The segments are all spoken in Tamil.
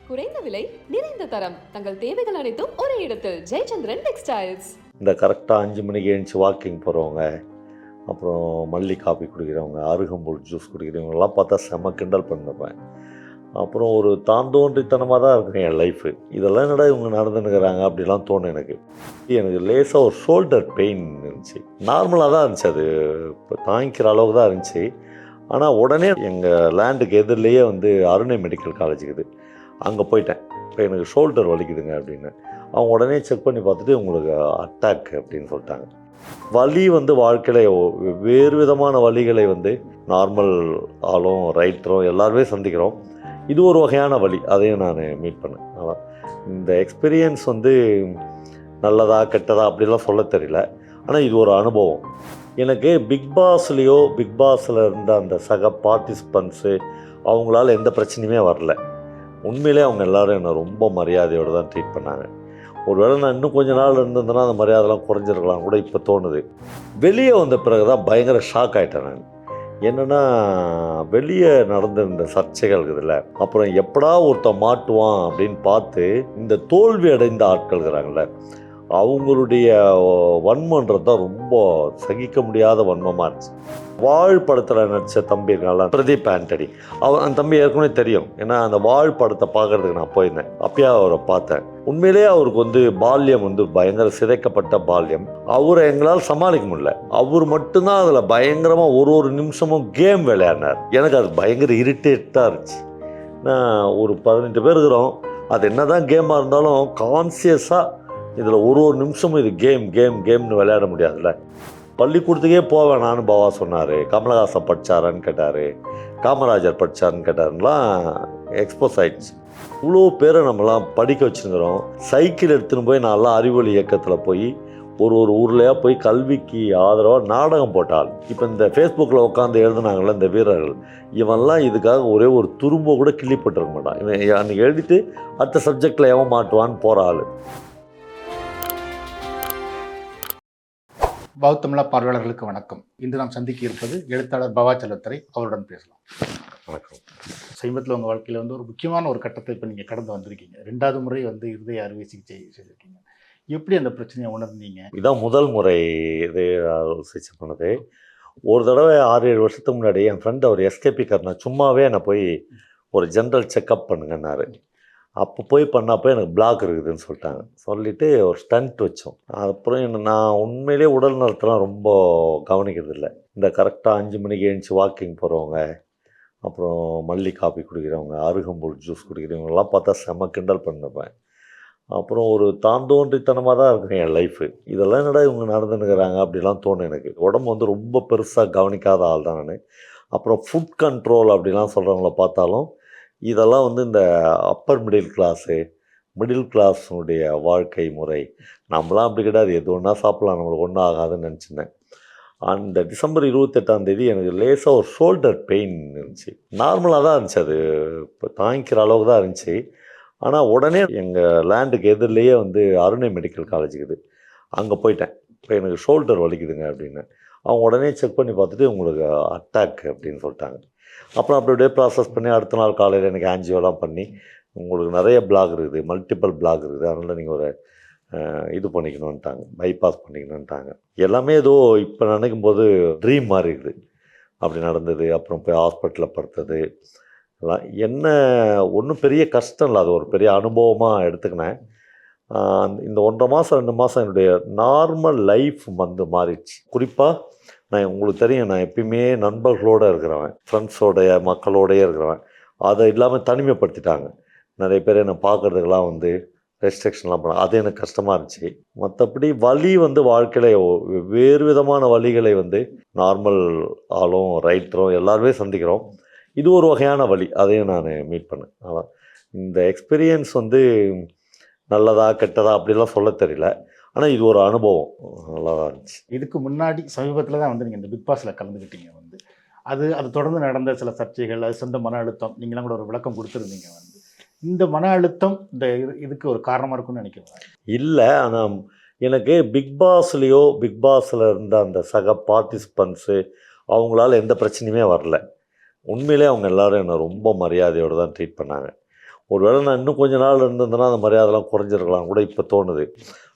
குறைந்த விலை, நிறைந்த தரம். தங்கள் தேவைகள் அனைத்தும் ஒரே இடத்தில். ஜெயச்சந்திரன் டெக்ஸ்டைல்ஸ். இந்த கரெக்டாக 5 மணிக்கு எழுந்துச்சி வாக்கிங் போகிறவங்க, அப்புறம் மல்லி காஃபி குடிக்கிறவங்க, அருகம்புல் ஜூஸ் குடிக்கிறவங்கலாம் பார்த்தா செம்ம கிண்டல் பண்ணிருப்பேன். அப்புறம் ஒரு தாந்தோன்றித்தனமாக தான் இருக்கும் என் லைஃபு. இதெல்லாம் என்னடா இவங்க நடந்துன்னுக்கிறாங்க அப்படிலாம் தோணும் எனக்கு. எனக்கு லேசாக ஒரு ஷோல்டர் பெயின் இருந்துச்சு. நார்மலாக தான் இருந்துச்சு, அது இப்போ தாங்கிக்கிற அளவுக்கு தான் இருந்துச்சு. ஆனால் உடனே எங்கள் லேண்டுக்கு எதிரிலேயே அருணை மெடிக்கல் காலேஜ் இருக்குது, அங்கே போயிட்டேன். இப்போ எனக்கு ஷோல்டர் வலிக்குதுங்க அப்படின்னு. அவங்க உடனே செக் பண்ணி பார்த்துட்டு உங்களுக்கு அட்டாக் அப்படின்னு சொல்லிட்டாங்க. வலி வாழ்க்கையில் வேறு விதமான வலிகளை நார்மல் ஆளும் ரைட்டரும் எல்லாருமே சந்திக்கிறோம். இது ஒரு வகையான வலி, அதையும் நான் மீட் பண்ணேன். அதான் இந்த எக்ஸ்பீரியன்ஸ் நல்லதா கெட்டதா அப்படிலாம் சொல்ல தெரியல. ஆனால் இது ஒரு அனுபவம். எனக்கு பிக் பாஸில் இருந்த அந்த சக பார்ட்டிசிபெண்ட்ஸு அவங்களால எந்த பிரச்சனையுமே வரல. உண்மையிலே அவங்க எல்லோரும் என்னை ரொம்ப மரியாதையோடு தான் ட்ரீட் பண்ணாங்க. ஒருவேளை நான் இன்னும் கொஞ்ச நாள் இருந்ததுன்னா அந்த மரியாதைலாம் குறைஞ்சிருக்கலாம் கூட இப்போ தோணுது. வெளியே வந்த பிறகு தான் பயங்கர ஷாக் ஆகிட்டேன் நான். என்னென்னா, வெளியே நடந்திருந்த சர்ச்சைகள் இருக்குதுல்ல, அப்புறம் எப்படா ஒருத்தன் மாட்டுவான் அப்படின்னு பார்த்து இந்த தோல்வி அடைந்த ஆட்கள் இருக்கிறாங்கள, அவங்களுடைய வன்மன்றது தான் ரொம்ப சகிக்க முடியாத வன்மமாக இருந்துச்சு. வாழ் படத்தில் நடித்த தம்பி இருக்காங்களா, பிரதீப் ஆண்டனி, அந்த தம்பி ஏற்கனவே தெரியும். ஏன்னா அந்த வாழ் படத்தை பார்க்குறதுக்கு நான் போயிருந்தேன். அப்பயே அவரை பார்த்தேன். உண்மையிலேயே அவருக்கு பால்யம் பயங்கர சிதைக்கப்பட்ட பால்யம். அவரை எங்களால் சமாளிக்க முடியல. அவர் மட்டும்தான் அதில் பயங்கரமாக ஒரு நிமிஷமும் கேம் விளையாடினார். எனக்கு அது பயங்கர இரிட்டேட்டாக இருந்துச்சு. நான் ஒரு 18 பேர் இருக்கிறோம். அது என்ன தான் கேமாக இருந்தாலும் கான்சியஸாக இதில் ஒரு நிமிஷமும் இது கேம்னு விளையாட முடியாதுல்ல. பள்ளிக்கூடத்துக்கே போவேன் நான் பாவா சொன்னார். கமலஹாசன் படித்தாரான்னு கேட்டார், காமராஜர் படித்தாருன்னு கேட்டாருலாம் எக்ஸ்போஸ் ஆகிடுச்சு. இவ்வளோ பேரை நம்மலாம் படிக்க வச்சுருக்கிறோம். சைக்கிள் எடுத்துன்னு போய் நான்லாம் அறிவொளி இயக்கத்தில் போய் ஒரு ஊர்லையாக போய் கல்விக்கு ஆதரவாக நாடகம் போட்டால். இப்போ இந்த ஃபேஸ்புக்கில் உட்காந்து எழுதுனாங்கள்ல இந்த வீரர்கள், இவன்லாம் இதுக்காக ஒரே ஒரு துரும்ப கூட கிள்ளிப்பட்டிருக்க மாட்டான். இவன் அன்றைக்கி எழுதிட்டு அடுத்த சப்ஜெக்டில் எவன் மாட்டுவான்னு போகிற ஆள். பௌத்தமிழா பார்வையாளர்களுக்கு வணக்கம். இன்று நாம் சந்திக்க இருப்பது எழுத்தாளர் பவா செல்லத்துரை. அவருடன் பேசலாம். வணக்கம். சமீபத்தில் உங்கள் வாழ்க்கையில் ஒரு முக்கியமான ஒரு கட்டத்தை இப்போ நீங்கள் கடந்து வந்திருக்கீங்க. 2வது முறை இருதய அறுவை சிகிச்சை செய்திருக்கீங்க. எப்படி அந்த பிரச்சனையை உணர்ந்தீங்க? இதான் முதல் முறை இது சிகிச்சை பண்ணது. ஒரு தடவை 6-7 வருஷத்துக்கு முன்னாடி என் ஃப்ரெண்ட் அவர் எஸ்கேபி கர்னா சும்மாவே என்னை போய் ஒரு ஜென்ரல் செக்கப் பண்ணுங்கன்னாரு. அப்போ போய் பண்ணப்போ எனக்கு பிளாக் இருக்குதுன்னு சொல்லிட்டாங்க. சொல்லிவிட்டு ஒரு ஸ்டண்ட் வச்சோம். அப்புறம் நான் உண்மையிலே உடல் நலத்தெல்லாம் ரொம்ப கவனிக்கிறதில்ல. இந்த கரெக்டாக 5 மணிக்கு எழுந்துச்சி வாக்கிங் போகிறவங்க, அப்புறம் மல்லி காஃபி குடிக்கிறவங்க, அருகம்புல் ஜூஸ் குடிக்கிறவங்கலாம் பார்த்தா செம்ம கிண்டல் பண்ணிருப்பேன். அப்புறம் ஒரு தாந்தோன்றித்தனமாக தான் இருக்கும் என் லைஃபு. இதெல்லாம் என்னடா இவங்க நடந்துன்னுக்கிறாங்க அப்படிலாம் தோணும் எனக்கு. உடம்பு ரொம்ப பெருசாக கவனிக்காத ஆள் தான் நான். அப்புறம் ஃபுட் கண்ட்ரோல் அப்படிலாம் சொல்கிறவங்கள பார்த்தாலும் இதெல்லாம் இந்த அப்பர் மிடில் கிளாஸுடைய வாழ்க்கை முறை. நம்மளாம் அப்படி கிடையாது, எது ஒன்றா சாப்பிட்லாம், நம்மளுக்கு ஒன்றும் ஆகாதுன்னு நினச்சிருந்தேன். அந்த டிசம்பர் 28ஆம் தேதி எனக்கு லேசாக ஒரு ஷோல்டர் பெயின் இருந்துச்சு. நார்மலாக தான் இருந்துச்சு, அது இப்போ தாங்கிக்கிற அளவுக்கு தான் இருந்துச்சு. ஆனால் உடனே எங்கள் லேண்டுக்கு எதிரிலேயே அருணை மெடிக்கல் காலேஜ் இருக்குது, அங்கே போயிட்டேன். இப்போ எனக்கு ஷோல்டர் வலிக்குதுங்க அப்படின்னு. அவங்க உடனே செக் பண்ணி பார்த்துட்டு உங்களுக்கு அட்டாக் அப்படின்னு சொல்லிட்டாங்க. அப்புறம் அப்படியே ப்ராசஸ் பண்ணி அடுத்த நாள் காலையில் எனக்கு ஆன்ஜியோலாம் பண்ணி, உங்களுக்கு நிறைய பிளாக் இருக்குது, மல்டிபிள் பிளாக் இருக்குது, அதனால் நீங்கள் ஒரு இது பண்ணிக்கணுன்ட்டாங்க, பைபாஸ் பண்ணிக்கணுன்ட்டாங்க. எல்லாமே ஏதோ இப்போ நினைக்கும் போது ட்ரீம் மாதிரி இருக்குது. அப்படி நடந்தது. அப்புறம் போய் ஹாஸ்பிட்டலில் படுத்தது எல்லாம் என்ன ஒன்றும் பெரிய கஷ்டம் இல்லை, அது ஒரு பெரிய அனுபவமாக எடுத்துக்கினேன். இந்த 1.5 மாதம் 2 மாதம் என்னுடைய நார்மல் லைஃப் மாறிடுச்சு. குறிப்பாக நான் உங்களுக்கு தெரியும், நான் எப்பயுமே நண்பர்களோடு இருக்கிறவன், ஃப்ரெண்ட்ஸோடைய மக்களோடையே இருக்கிறவன். அதை இல்லாமல் தனிமைப்படுத்திட்டாங்க. நிறைய பேர் என்னை பார்க்குறதுக்கெல்லாம் ரெஸ்ட்ரிக்ஷன்லாம் பண்ண, அது எனக்கு கஷ்டமாக இருந்துச்சு. மற்றபடி வலி வாழ்க்கையில் வேறு விதமான வலிகளை நார்மல் ஆளும் ரைட்டரும் எல்லாருமே சந்திக்கிறோம். இது ஒரு வகையான வலி, அதையும் நான் மீட் பண்ணேன். அதான் இந்த எக்ஸ்பீரியன்ஸ் நல்லதா கெட்டதா அப்படிலாம் சொல்ல தெரியல. ஆனால் இது ஒரு அனுபவம், நல்லா தான் இருந்துச்சு. இதுக்கு முன்னாடி சமீபத்தில் தான் நீங்கள் இந்த பிக் பாஸில் கலந்துக்கிட்டீங்க. அது தொடர்ந்து நடந்த சில சர்ச்சைகள், அது சொந்த மன அழுத்தம், நீங்களாம் கூட ஒரு விளக்கம் கொடுத்துருந்தீங்க. இந்த மன அழுத்தம் இதுக்கு ஒரு காரணமாக இருக்குன்னு நினைக்கிறேன். இல்லை, ஆனால் எனக்கு பிக் பாஸில் இருந்த அந்த சக பார்ட்டிசிபெண்ட்ஸு அவங்களால எந்த பிரச்சனையுமே வரல. உண்மையிலே அவங்க எல்லோரும் என்னை ரொம்ப மரியாதையோடு தான் ட்ரீட் பண்ணாங்க. ஒருவேளை நான் இன்னும் கொஞ்ச நாள் இருந்திருந்தேன்னா அந்த மரியாதைலாம் குறைஞ்சிருக்கலாம் கூட இப்போ தோணுது.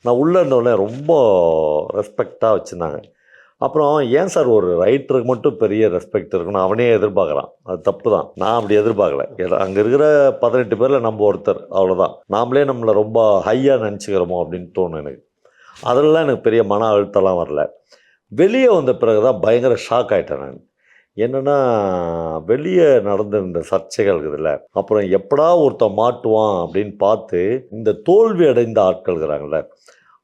நான் உள்ளே இருந்தவொடனே ரொம்ப ரெஸ்பெக்டாக வச்சுருந்தாங்க. அப்புறம் ஏன் சார் ஒரு ரைட்டருக்கு மட்டும் பெரிய ரெஸ்பெக்ட் இருக்குன்னு அவனே எதிர்பார்க்குறான். அது தப்பு தான். நான் அப்படி எதிர்பார்க்கல. அங்கே இருக்கிற 18 பேரில் நம்ம ஒருத்தர், அவ்வளோதான். நாமளே நம்மளை ரொம்ப ஹையாக நினச்சிக்கிறோமோ அப்படின்னு தோணும் எனக்கு. அதிலலாம் எனக்கு பெரிய மன அழுத்தம்லாம் வரல. வெளியே வந்த பிறகு தான் பயங்கர ஷாக் ஆகிட்டேன் நான். என்னென்னா, வெளியே நடந்திருந்த சர்ச்சைகள் இருக்குதுல்ல, அப்புறம் எப்படா ஒருத்தன் மாட்டுவான் அப்படின்னு பார்த்து இந்த தோல்வி அடைந்த ஆட்கள் இருக்கிறாங்கள,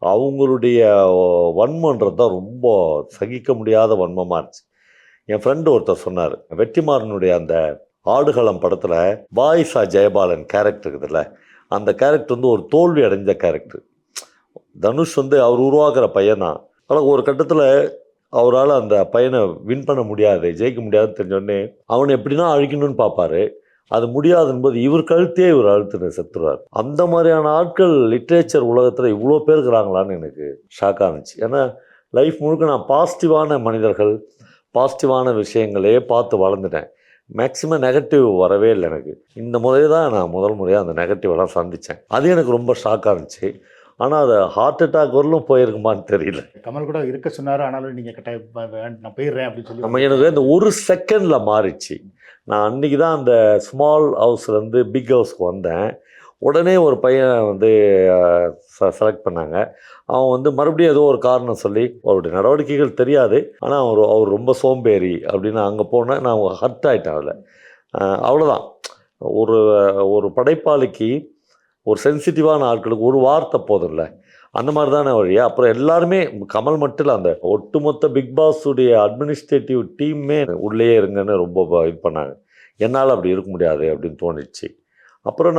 அவங்களுடைய வன்மன்றது தான் ரொம்ப சகிக்க முடியாத வன்மமாக இருந்துச்சு. என் ஃப்ரெண்டு ஒருத்தர் சொன்னார், வெற்றிமாறனுடைய அந்த ஆடுகளம் படத்தில் பாய்ஸா ஜெயபாலன் கேரக்டர் இருக்குதுல்ல, அந்த கேரக்டர் வந்து ஒரு தோல்வி அடைஞ்ச கேரக்டர். தனுஷ் வந்து அவர் உருவாக்குற பையன்தான். ஆனால் ஒரு கட்டத்தில் அவரால் அந்த பையனை வின் பண்ண முடியாது, ஜெயிக்க முடியாதுன்னு தெரிஞ்சோடனே அவனை எப்படின்னா அழிக்கணும்னு பார்ப்பாரு. அது முடியாதுன்போது இவர் கழுத்தையே இவர் அழுத்துட்டு செத்துருவார். அந்த மாதிரியான ஆட்கள் லிட்ரேச்சர் உலகத்தில் இவ்வளோ பேர் இருக்கிறாங்களான்னு எனக்கு ஷாக்காக இருந்துச்சு. ஏன்னா லைஃப் முழுக்க நான் பாசிட்டிவான மனிதர்கள், பாசிட்டிவான விஷயங்களே பார்த்து வளர்ந்துட்டேன். மேக்ஸிமம் நெகட்டிவ் வரவே இல்லை எனக்கு. இந்த முறை தான் நான் முதல் முறையாக அந்த நெகட்டிவெல்லாம் சந்தித்தேன். அது எனக்கு ரொம்ப ஷாக்காக இருந்துச்சு. ஆனால் அது ஹார்ட் அட்டாக் வரலும் போயிருக்குமான்னு தெரியல. கமல் கூட இருக்க சொன்னார், ஆனாலும் நீங்கள் கட்டாயம் நான் போயிடுறேன் அப்படின்னு சொல்லி நம்ம எனக்கு இந்த ஒரு செகண்டில் மாறிச்சு. நான் அன்றைக்கி தான் அந்த ஸ்மால் ஹவுஸ்லேருந்து பிக் ஹவுஸ்க்கு வந்தேன். உடனே ஒரு பையன் வந்து செலக்ட் பண்ணாங்க. அவன் வந்து மறுபடியும் ஏதோ ஒரு காரணம் சொல்லி, அவருடைய நடவடிக்கைகள் தெரியாது, ஆனால் அவர் ரொம்ப சோம்பேறி அப்படின்னு அங்கே போனேன். நான் ஹர்ட் ஆகிட்டேன் அதில். அவ்வளோதான். ஒரு படைப்பாளிக்கு, ஒரு சென்சிட்டிவான ஆட்களுக்கு ஒரு வார்த்தை போதில்ல, அந்த மாதிரி தானே வழியா. அப்புறம் எல்லாருமே கமல் மட்டும் இல்லை, அந்த ஒட்டுமொத்த பிக் பாஸுடைய அட்மினிஸ்ட்ரேட்டிவ் டீமே உள்ளேயே இருங்கன்னு ரொம்ப இது பண்ணாங்க. என்னால் அப்படி இருக்க முடியாது அப்படின்னு தோணிச்சு. அப்புறம்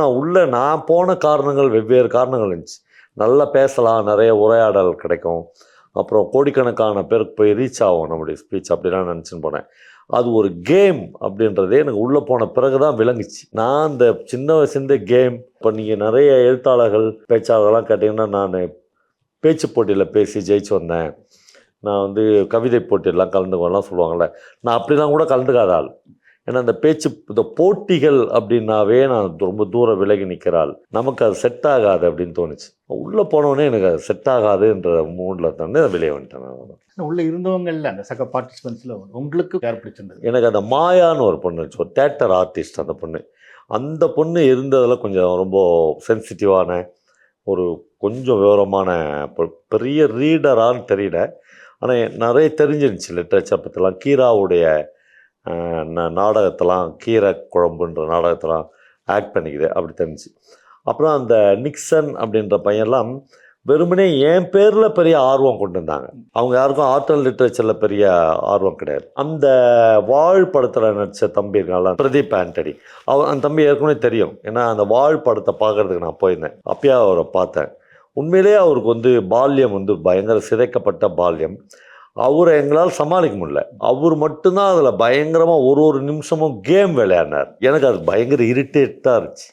நான் போன காரணங்கள் வெவ்வேறு காரணங்கள் இருந்துச்சு. நல்லா பேசலாம், நிறைய உரையாடல் கிடைக்கும், அப்புறம் கோடிக்கணக்கான பேருக்கு போய் ரீச் ஆகும் நம்முடைய ஸ்பீச், அப்படிலாம் நினச்சின்னு போனேன். அது ஒரு கேம் அப்படின்றதே எனக்கு உள்ளே போன பிறகு தான் விளங்குச்சு. நான் இந்த சின்ன வயசுலேருந்தே கேம். இப்போ நீங்கள் நிறைய எழுத்தாளர்கள், பேச்சாளர்கள்லாம் கேட்டிங்கன்னா, நான் பேச்சு போட்டியில் பேசி ஜெயிச்சு வந்தேன், நான் வந்து கவிதை போட்டியெல்லாம் கலந்துக்கலாம் சொல்லுவாங்கள்ல, நான் அப்படிலாம் கூட கலந்துக்காத ஆள். ஏன்னா இந்த போட்டிகள் அப்படின்னாவே நான் ரொம்ப தூரம் விலகி நிற்கிறாள், நமக்கு அது செட் ஆகாது அப்படின்னு தோணுச்சு. உள்ளே போனோடனே எனக்கு அது செட் ஆகாதுன்ற மூடில் தானே வெளியே வந்துட்டேன். நான் உள்ளே இருந்தவங்களில் அந்த சக பார்ட்டிசிபென்ட்ஸில் உங்களுக்கு யார் பிடிச்சிருந்தது? எனக்கு அந்த மாயான்னு ஒரு பொண்ணு இருந்துச்சு, ஒரு தேட்டர் ஆர்டிஸ்ட். அந்த பொண்ணு இருந்ததில் கொஞ்சம் ரொம்ப சென்சிட்டிவான, ஒரு கொஞ்சம் விவரமான, பெரிய ரீடரான்னு தெரியல, ஆனால் நிறைய தெரிஞ்சிருந்துச்சு லிட்ரேச்சர் பற்றிலாம். கீராவுடைய நாடகத்தெல்லாம், கீரை குழம்புன்ற நாடகத்தெல்லாம் ஆக்ட் பண்ணிக்குது அப்படி தெரிஞ்சு. அப்புறம் அந்த நிக்சன் அப்படின்ற பையன்லாம் வெறுமனே என் பேரில் பெரிய ஆர்வம் கொண்டு வந்தாங்க. அவங்க யாருக்கும் ஆர்ட் அண்ட் லிட்ரேச்சரில் பெரிய ஆர்வம் கிடையாது. அந்த வாழ் படத்தில் நடித்த தம்பி இருக்காங்களா, பிரதீப் ஆண்டனி, அந்த தம்பி ஏற்கனவே தெரியும். ஏன்னா அந்த வாழ் படத்தை பார்க்குறதுக்கு நான் போயிருந்தேன். அப்பயே அவரை பார்த்தேன். உண்மையிலேயே அவருக்கு வந்து பால்யம் வந்து பயங்கர சிதைக்கப்பட்ட பால்யம். அவரை எங்களால் சமாளிக்க முடியல. அவர் மட்டும்தான் அதில் பயங்கரமாக ஒரு நிமிஷமும் கேம் விளையாடினார். எனக்கு அது பயங்கர இரிட்டேட்டாக இருந்துச்சு.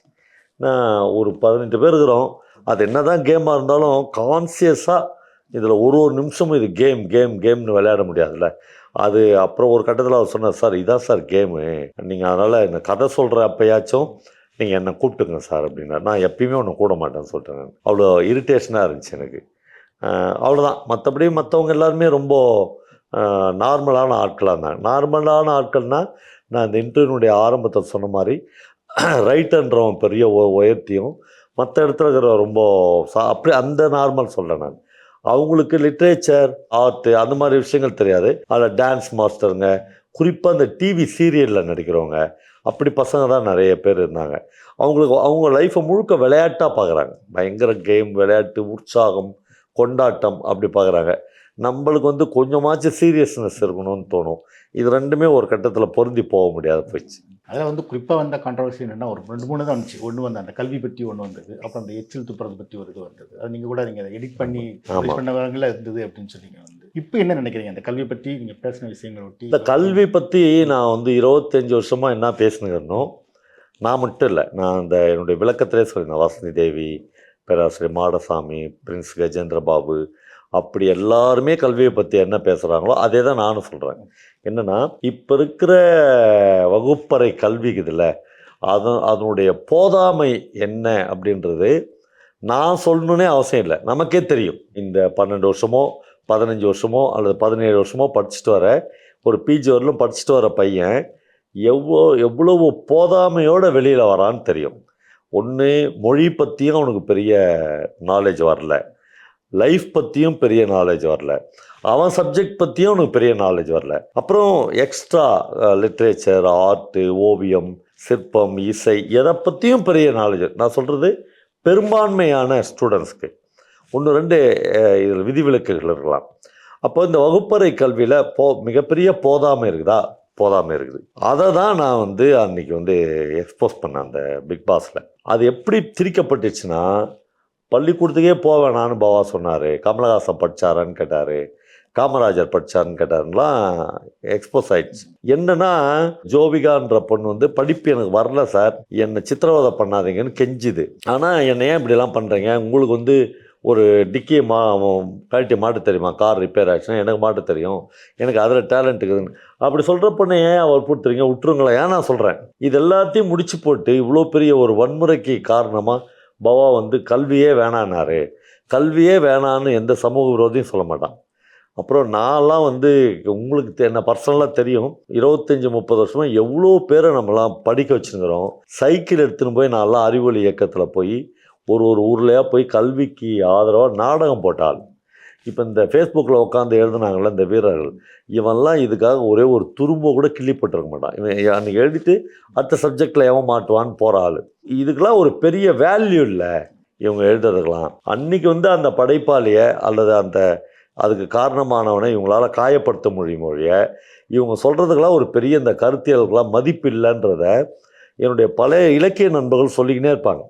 நான் ஒரு 18 பேர் இருக்கிறோம், அது என்ன தான் கேமாக இருந்தாலும் கான்சியஸாக இதில் ஒரு நிமிஷமும் இது கேம்னு விளையாட முடியாதுல்ல. அது அப்புறம் ஒரு கட்டத்தில் அவர் சொன்னார், சார் இதான் சார் கேமு, நீங்கள் அதனால் இந்த கதை சொல்கிற அப்போயாச்சும் நீங்கள் என்னை கூப்பிட்டுங்க சார் அப்படின்னார். நான் எப்பயுமே ஒன்று கூட மாட்டேன்னு சொல்லிட்டேன். நான் அவ்வளோ இரிட்டேஷனாக இருந்துச்சு எனக்கு. அவ்வளோதான். மற்றபடி மற்றவங்க எல்லாருமே ரொம்ப நார்மலான ஆட்களாக இருந்தாங்க. நார்மலான ஆட்கள்னால், நான் இந்த இன்டர்வியூனுடைய ஆரம்பத்தில் சொன்ன மாதிரி ரைட்டர்ன்றவன் பெரிய உயர்த்தியும், மற்ற இடத்துல இருக்கிற ரொம்ப அப்படி அந்த நார்மல் சொல்கிறேன் நான். அவங்களுக்கு லிட்ரேச்சர், ஆர்ட்டு அந்த மாதிரி விஷயங்கள் தெரியாது. அதில் டான்ஸ் மாஸ்டருங்க, குறிப்பாக இந்த டிவி சீரியலில் நடிக்கிறவங்க, அப்படி பசங்க தான் நிறைய பேர் இருந்தாங்க. அவங்க லைஃப்பை முழுக்க விளையாட்டாக பார்க்குறாங்க. பயங்கர கேம், விளையாட்டு, உற்சாகம், கொண்டாட்டம் அப்படி பார்க்குறாங்க. நம்மளுக்கு வந்து கொஞ்சமாச்சும் சீரியஸ்னஸ் இருக்கணும்னு தோணும். இது ரெண்டுமே ஒரு கட்டத்தில் பொருந்தி போக முடியாது போயிடுச்சு. அதில் வந்து குறிப்பாக வந்த கான்ட்ரவர்சி என்னென்னா, ஒரு 2-3 தான் வந்துச்சு. ஒன்று வந்து அந்த கல்வி பற்றி ஒன்று வந்தது, அப்புறம் அந்த எச்சில் துப்புறது பற்றி ஒரு இது வந்தது. அது நீங்கள் அதை எடிட் பண்ணி பண்ணவங்கள இருந்தது அப்படின்னு சொன்னீங்க. இப்போ என்ன நினைக்கிறீங்க அந்த கல்வி பற்றி நீங்கள் பேசின விஷயங்களை ஒட்டி? இந்த கல்வி பற்றி நான் வந்து 25 வருஷமாக என்ன பேசினுக்கிறனோ, நான் மட்டும் இல்லை, நான் அந்த என்னுடைய விளக்கத்திலே சொல்லியிருந்தேன். வாசனி தேவி, பேராசிரியர் மாடசாமி, பிரின்ஸ் கஜேந்திர பாபு, அப்படி எல்லாருமே கல்வியை பற்றி என்ன பேசுகிறாங்களோ அதே தான் நானும் சொல்கிறேன். என்னென்னா, இப்போ இருக்கிற வகுப்பறை கல்விக்குதில்ல, அதனுடைய போதாமை என்ன அப்படின்றது நான் சொல்லணுன்னே அவசியம் இல்லை, நமக்கே தெரியும். இந்த 12 வருஷமோ 15 வருஷமோ அல்லது 17 வருஷமோ படிச்சுட்டு வர ஒரு பிஜி வரலும் படிச்சுட்டு வர பையன் எவ்வளவு போதாமையோடு வெளியில் வரான்னு தெரியும். ஒன்று, மொழி பற்றியும் அவனுக்கு பெரிய நாலேஜ் வரல, லைஃப் பற்றியும் பெரிய நாலேஜ் வரல, அவன் சப்ஜெக்ட் பற்றியும் அவனுக்கு பெரிய நாலேஜ் வரல. அப்புறம் எக்ஸ்ட்ரா லிட்ரேச்சர், ஆர்ட்டு, ஓவியம், சிற்பம், இசை, எதை பற்றியும் பெரிய நாலேஜ். நான் சொல்கிறது பெரும்பான்மையான ஸ்டூடெண்ட்ஸ்க்கு. 1-2 இதில் விதிவிலக்குகள் இருக்கலாம். அப்போ இந்த வகுப்பறை கல்வியில் மிகப்பெரிய போதாமை இருக்குதா? போதாமை இருக்குது. அதை தான் நான் அன்றைக்கி எக்ஸ்போஸ் பண்ணேன் அந்த பிக் பாஸில். அது எப்படி திரிக்கப்பட்டுச்சுன்னா, பள்ளிக்கூடத்துக்கே போவேணான்னு பவா சொன்னார், கமலஹாசன் படித்தாரான்னு கேட்டார், காமராஜர் படித்தாருன்னு கேட்டாருலாம் எக்ஸ்போஸ் ஆயிடுச்சு. என்னன்னா, ஜோவிகான்ற பொண்ணு படிப்பு எனக்கு வரல சார், என்னை சித்திரவதை பண்ணாதீங்கன்னு கெஞ்சுது. ஆனால் என்னை ஏன் இப்படிலாம் பண்ணுறீங்க, உங்களுக்கு ஒரு டிக்கியை கழட்டி மாட்ட தெரியுமா, கார் ரிப்பேர் ஆச்சுன்னா எனக்கு மாட்ட தெரியும், எனக்கு அதில் டேலண்ட் இருக்குதுன்னு அப்படி சொல்கிற பொண்ணை ஏன் அவர் போட்டுறீங்க, விட்டுருங்களா? ஏன் நான் சொல்கிறேன், இது எல்லாத்தையும் முடிச்சு போட்டு இவ்வளோ பெரிய ஒரு வன்முறைக்கு காரணமாக பவா கல்வியே வேணான்னாரு. கல்வியே வேணான்னு எந்த சமூக விரோதியும் சொல்ல மாட்டான். அப்புறம் நான்லாம் உங்களுக்கு என்ன பர்சனலாக தெரியும், 25-30 வருஷமாக எவ்வளோ பேரை நம்மலாம் படிக்க வச்சுருக்கிறோம். சைக்கிள் எடுத்துன்னு போய் நான்லாம் அறிவொளி இயக்கத்தில் போய் ஒரு ஊர்லையாக போய் கல்விக்கு ஆதரவாக நாடகம் போட்டால், இப்போ இந்த ஃபேஸ்புக்கில் உட்காந்து எழுதுனாங்கள இந்த வீரர்கள், இவன்லாம் இதுக்காக ஒரே ஒரு துரும்போ கூட கிள்ளிப்பட்டிருக்க மாட்டான். இவன் அன்றைக்கி எழுதிட்டு அடுத்த சப்ஜெக்டில் எவன் மாட்டுவான்னு போகிற ஆள். இதுக்கெல்லாம் ஒரு பெரிய வேல்யூ இல்லை இவங்க எழுதுறதுக்கெலாம். அன்றைக்கி அந்த படைப்பாளியை அல்லது அதுக்கு காரணமானவனை இவங்களால் காயப்படுத்த மொழிய இவங்க சொல்கிறதுக்கெல்லாம் ஒரு பெரிய இந்த கருத்தியலுக்கெல்லாம் மதிப்பு இல்லைன்றத என்னுடைய பழைய இலக்கிய நண்பர்கள் சொல்லிக்கினே இருப்பாங்க.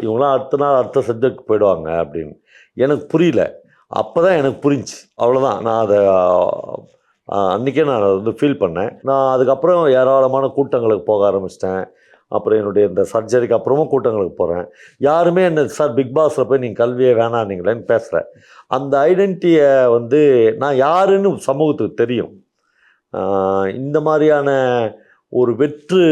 இவங்களாம் அடுத்த நாள் அடுத்த சப்ஜெக்ட் போயிடுவாங்க அப்படின்னு. எனக்கு புரியல. அப்போ தான் எனக்கு புரிஞ்சு, அவ்வளோதான். நான் அதை அன்றைக்கே நான் ஃபீல் பண்ணேன். நான் அதுக்கப்புறம் ஏராளமான கூட்டங்களுக்கு போக ஆரம்பிச்சிட்டேன். அப்புறம் என்னுடைய இந்த சர்ஜரிக்கு அப்புறமும் கூட்டங்களுக்கு போகிறேன். யாருமே என்ன சார் பிக் பாஸில் போய் நீங்கள் கல்வியே வேணான்னீங்களேன்னு பேசுகிறேன். அந்த ஐடென்டிட்டியை நான் யாருன்னு சமூகத்துக்கு தெரியும். இந்த மாதிரியான ஒரு வெற்று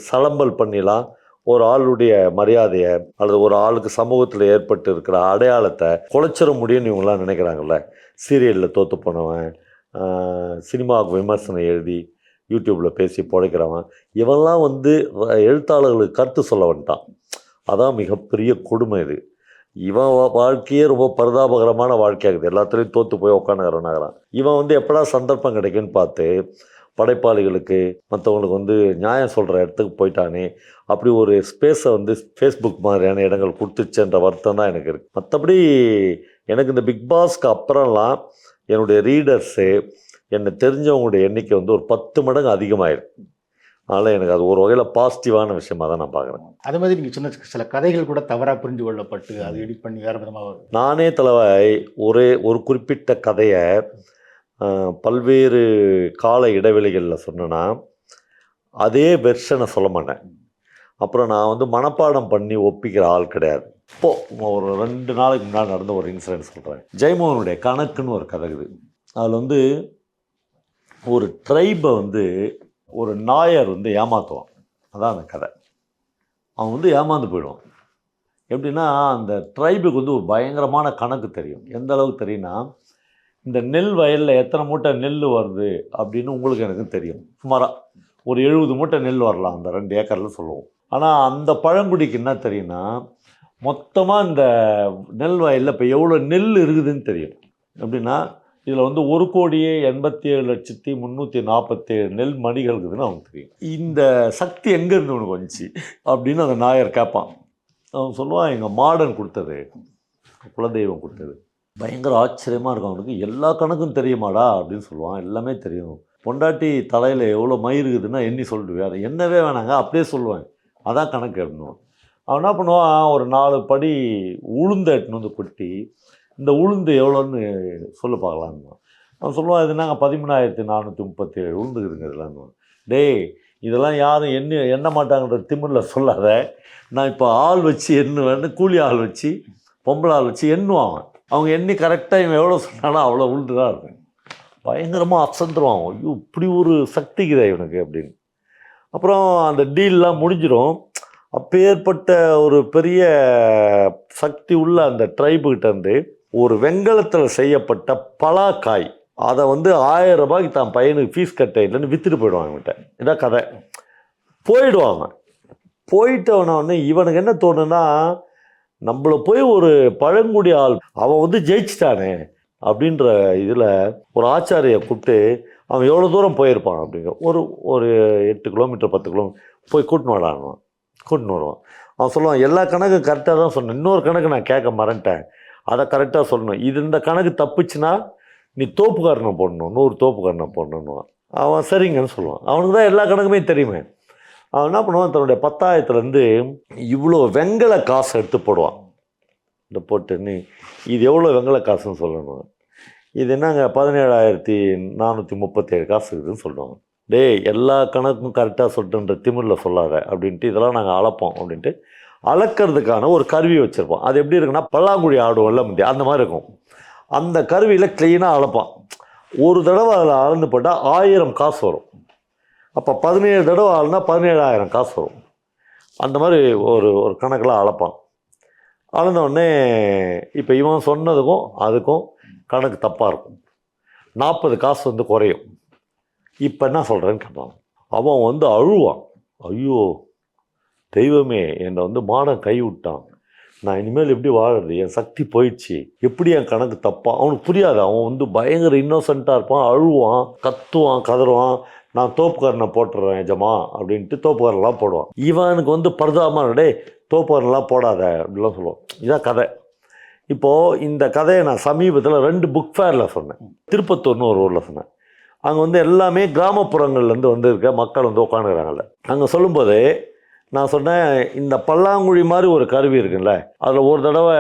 சலம்பல் பண்ணிலாம் ஒரு ஆளுடைய மரியாதையை அல்லது ஒரு ஆளுக்கு சமூகத்தில் ஏற்பட்டு இருக்கிற அடையாளத்தை குலைச்சிட முடியும்னு இவங்களாம் நினைக்கிறாங்கல்ல. சீரியலில் தோற்று போனவன், சினிமாவுக்கு விமர்சனம் எழுதி யூடியூப்பில் பேசி பிழைக்கிறவன், இவெல்லாம் எழுத்தாளர்களுக்கு கருத்து சொல்ல வந்துட்டான். அதான் மிகப்பெரிய கொடுமை இது. இவன் வாழ்க்கையே ரொம்ப பரிதாபகரமான வாழ்க்கையாகுது. எல்லாத்துலேயும் தோற்று போய் உட்காந்துக்கிறவனாகிறான். இவன் எப்படா சந்தர்ப்பம் கிடைக்குன்னு பார்த்து படைப்பாளிகளுக்கு மற்றவங்களுக்கு நியாயம் சொல்கிற இடத்துக்கு போயிட்டானே, அப்படி ஒரு ஸ்பேஸை ஃபேஸ்புக் மாதிரியான இடங்கள் கொடுத்துச்சுன்ற வருத்தம் தான் எனக்கு இருக்குது. மற்றபடி எனக்கு இந்த பிக் பாஸ்க்கு அப்புறம்லாம் என்னுடைய ரீடர்ஸு, என்னை தெரிஞ்சவங்களுடைய எண்ணிக்கை ஒரு 10 மடங்கு அதிகமாகிருக்கு. அதனால் எனக்கு அது ஒரு வகையில் பாசிட்டிவான விஷயமாக தான் நான் பார்க்குறேன். அதே மாதிரி நீங்கள் சின்ன சில கதைகள் கூட தவறாக புரிஞ்சு கொள்ளப்பட்டு அது எடிட் பண்ணி வேறு விதமாக நானே தலைவாய் ஒரு குறிப்பிட்ட கதையை பல்வேறு கால இடைவெளிகளில் சொன்னேன்னா அதே வெர்ஷனை சொல்ல மாட்டேன். அப்புறம் நான் மனப்பாடம் பண்ணி ஒப்பிக்கிற ஆள் கிடையாது. இப்போது ஒரு 2 நாளைக்கு முன்னாடி நடந்த ஒரு இன்சிடென்ட் சொல்கிறேன். ஜெயமோகனுடைய கணக்குன்னு ஒரு கதை இருக்குது. அதில் ஒரு ட்ரைபை ஒரு நாயர் ஏமாற்றுவான். அதான் அந்த கதை. அவன் ஏமாந்து போயிடுவான். எப்படின்னா, அந்த ட்ரைபுக்கு ஒரு பயங்கரமான கணக்கு தெரியும். எந்த அளவுக்கு தெரியும்னா, இந்த நெல் வயலில் எத்தனை மூட்டை நெல் வருது அப்படின்னு உங்களுக்கு எனக்கு தெரியும். சுமாராக ஒரு 70 மூட்டை நெல் வரலாம் அந்த 2 ஏக்கரில் சொல்லுவோம். ஆனால் அந்த பழங்குடிக்கு என்ன தெரியும்னா, மொத்தமாக இந்த நெல் வயலில் இப்போ எவ்வளோ நெல் இருக்குதுன்னு தெரியும். எப்படின்னா, இதில் 1,87,347 நெல் மணிகள் இருக்குதுன்னு அவனுக்கு தெரியும். இந்த சக்தி எங்கேருந்து உனக்கு வந்துச்சு அப்படின்னு அந்த நாயர் கேட்பான். அவன் சொல்லுவான், எங்கள் மாடன் கொடுத்தது, குலதெய்வம் கொடுத்தது. பயங்கர ஆச்சரியமாக இருக்கும் அவனுக்கு. எல்லா கணக்கும் தெரியுமாடா அப்படின்னு சொல்லுவான். எல்லாமே தெரியும். பொண்டாட்டி தலையில் எவ்வளோ மயிர் இருக்குதுன்னா எண்ணி சொல்லிட்டு வேறு என்னவே வேணாங்க அப்படியே சொல்லுவேன், அதான் கணக்கு அப்படின்னுவான். அவன் என்ன பண்ணுவான், ஒரு 4 படி உளுந்து எட்டுன்னு கொட்டி, இந்த உளுந்து எவ்வளோன்னு சொல்ல பார்க்கலான்னு அவன் சொல்லுவான். இது நாங்கள் 13,437 உளுந்துக்குதுங்க இதெல்லாம். டேய், இதெல்லாம் யாரும் எண்ண மாட்டாங்கன்ற திமிரில் சொல்லாத. நான் இப்போ ஆள் வச்சு எண்ணுவேன்னு கூலி ஆள் வச்சு பொம்பளை ஆள் வச்சு எண்ணுவான். அவங்க எண்ணி கரெக்டாக இவன் எவ்வளோ சொன்னாலும் அவ்வளோ உளுந்து தான் இருக்கும். பயங்கரமாக அப்சந்துருவான். ஐயோ, இப்படி ஒரு சக்திக்குதா இவனுக்கு அப்படின்னு. அப்புறம் அந்த டீல்லாம் முடிஞ்சிடும். அப்பேற்பட்ட ஒரு பெரிய சக்தி உள்ள அந்த ட்ரைபுக்கிட்ட இருந்து ஒரு வெண்கலத்தில் செய்யப்பட்ட பலாக்காய் அதை வந்து 1000 ரூபாய்க்கு தான் பையனுக்கு ஃபீஸ் கட்ட இல்லைன்னு விற்றுட்டு போயிடுவாங்க அவன்கிட்ட. இதான் கதை. போயிடுவாங்க. போயிட்டவனே இவனுக்கு என்ன தோணுன்னா, நம்மளை போய் ஒரு பழங்குடி ஆள் அவன் வந்து ஜெயிச்சிட்டானே அப்படின்ற இதில் ஒரு ஆச்சாரியை கூப்பிட்டு அவன் எவ்வளோ தூரம் போயிருப்பான் அப்படிங்கிற ஒரு 8 கிலோமீட்டர் 10 கிலோமீட்டர் போய் கூட்டின்னு விளாடுவான். கூட்டின்னு வருவான். அவன் சொல்லுவான், எல்லா கணக்கும் கரெக்டாக தான் சொன்னேன், இன்னொரு கணக்கு நான் கேட்க மறந்துட்டேன், அதை கரெக்டாக சொல்லணும், இது இந்த கணக்கு தப்புச்சுன்னா நீ தோப்புக்காரனை போடணும், 100 தோப்புக்காரனை போடணுன்னுவான். அவன் சரிங்கன்னு சொல்லுவான். அவனுக்கு தான் எல்லா கணக்குமே தெரியுமே. அவன் என்ன பண்ணுவான், தன்னுடைய 10,000லேருந்து இவ்வளோ வெங்கல காசை எடுத்து போடுவான். இந்த போட்டு நீ இது எவ்வளோ வெங்கல காசுன்னு சொல்லணும். இது என்னங்க 17,437 காசு இருக்குதுன்னு சொல்லுவாங்க. டேய், எல்லா கணக்கும் கரெக்டாக சொல்லிட்டுன்ற திமிரில் சொல்லாத அப்படின்ட்டு, இதெல்லாம் நாங்கள் அளப்போம் அப்படின்ட்டு அளக்கிறதுக்கான ஒரு கருவி வச்சுருப்போம். அது எப்படி இருக்குன்னா, பல்லாங்குழி ஆடுவோம்ல முந்தைய, அந்த மாதிரி இருக்கும். அந்த கருவியில் க்ளீனாக அளப்பான். ஒரு தடவை அதில் அளந்து போட்டால் 1000 காசு வரும். அப்போ 17 தடவை ஆளுனா 17,000 காசு வரும். அந்த மாதிரி ஒரு கணக்கில் அளப்பான். அளந்தோடனே இப்போ இவன் சொன்னதுக்கும் அதுக்கும் கணக்கு தப்பாக இருக்கும். 40 காசு வந்து குறையும். இப்போ என்ன சொல்கிறேன்னு கேட்பான். அவன் வந்து அழுவான். ஐயோ தெய்வமே, என்னை வந்து மானம் கை விட்டான், நான் இனிமேல் எப்படி வாழறது, என் சக்தி போயிடுச்சு, எப்படி என் கணக்கு தப்பான். அவனுக்கு புரியாது. அவன் வந்து பயங்கர இன்னோசென்ட்டாக இருப்பான். அழுவான், கத்துவான், கதறுவான். நான் தோப்புக்காரனை போட்டுறேன் எஜமா அப்படின்ட்டு தோப்புக்காரன்லாம் போடுவான். இவனுக்கு வந்து பரிதாபமாக, டே தோப்புக்காரன்லாம் போடாத அப்படிலாம் சொல்லுவான். இதான் கதை. இப்போது இந்த கதையை நான் சமீபத்தில் 2 புக் ஃபேரில் சொன்னேன். திருப்பத்தூர்னு ஒரு ஊரில் சொன்னேன். அங்கே வந்து எல்லாமே கிராமப்புறங்கள்லேருந்து வந்து இருக்க மக்கள் வந்து உட்காந்துக்கிறாங்கல்ல. அங்கே சொல்லும்போது நான் சொன்னேன், இந்த பல்லாங்குழி மாதிரி ஒரு கருவி இருக்குல்ல, அதில் ஒரு தடவை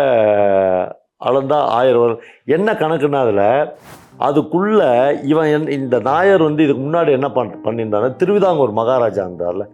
அளந்தா 1000 வரும். என்ன கணக்குன்னா அதில் அதுக்குள்ளே இவன் இந்த நாயர் வந்து இதுக்கு முன்னாடி என்ன பண்ணியிருந்தாங்க, திருவிதாங்கூர் மகாராஜா இருந்தார்ல,